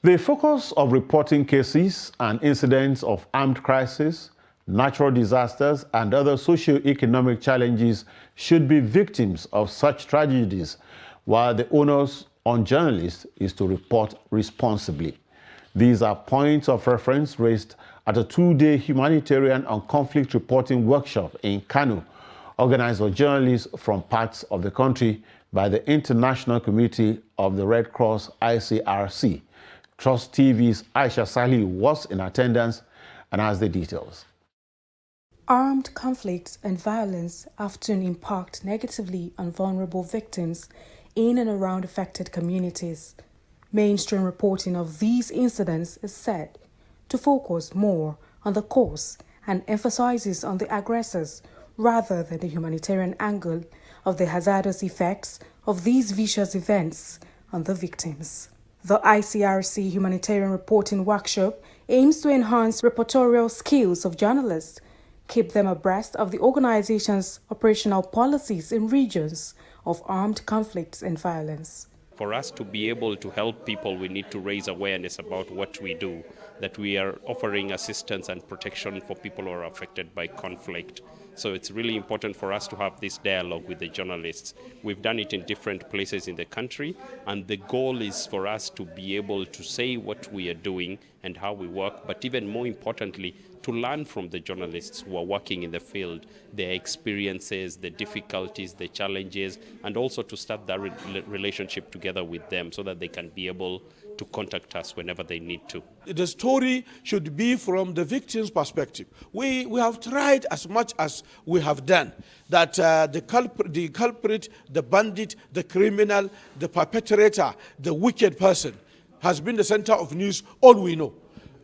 The focus of reporting cases and incidents of armed crisis, natural disasters, and other socio-economic challenges should be victims of such tragedies, while the onus on journalists is to report responsibly. These are points of reference raised at a two-day humanitarian and conflict reporting workshop in Kano, organized for journalists from parts of the country by the International Committee of the Red Cross, ICRC. Trust TV's Aisha Salih was in attendance and has the details. Armed conflicts and violence often impact negatively on vulnerable victims in and around affected communities. Mainstream reporting of these incidents is said to focus more on the cause and emphasizes on the aggressors rather than the humanitarian angle of the hazardous effects of these vicious events on the victims. The ICRC Humanitarian Reporting Workshop aims to enhance reportorial skills of journalists, keep them abreast of the organization's operational policies in regions of armed conflicts and violence. For us to be able to help people, we need to raise awareness about what we do, that we are offering assistance and protection for people who are affected by conflict. So it's really important for us to have this dialogue with the journalists. We've done it in different places in the country, and the goal is for us to be able to say what we are doing and how we work, but even more importantly, to learn from the journalists who are working in the field, their experiences, the difficulties, the challenges, and also to start that relationship together with them so that they can be able to contact us whenever they need to. The story should be from the victim's perspective. We have tried as much as we have done that the culprit, the bandit, the criminal, the perpetrator, the wicked person has been the center of news, all we know.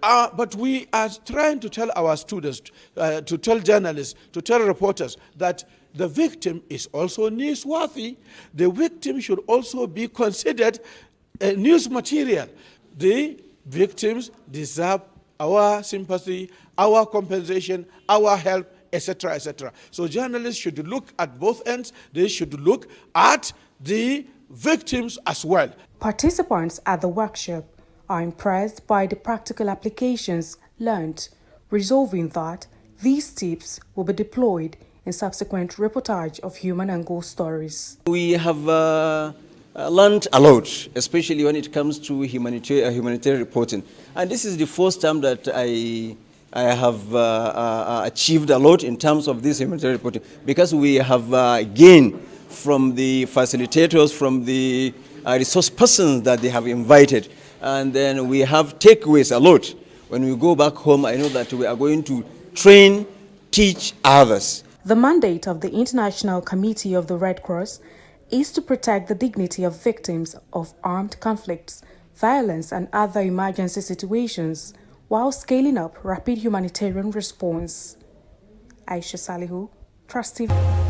But we are trying to tell our students, to tell journalists, to tell reporters that the victim is also newsworthy. The victim should also be considered news material. The victims deserve our sympathy, our compensation, our help, etc., etc. So journalists should look at both ends. They should look at the victims as well. Participants at the workshop are impressed by the practical applications learned, resolving that these tips will be deployed in subsequent reportage of human and ghost stories. We have learned a lot, especially when it comes to humanitarian reporting. And this is the first time that I have achieved a lot in terms of this humanitarian reporting, because we have gained from the facilitators, from the resource persons that they have invited. And then we have takeaways a lot. When we go back home, I know that we are going to train, teach others. The mandate of the International Committee of the Red Cross is to protect the dignity of victims of armed conflicts, violence, and other emergency situations, while scaling up rapid humanitarian response. Aisha Salih, Trust TV.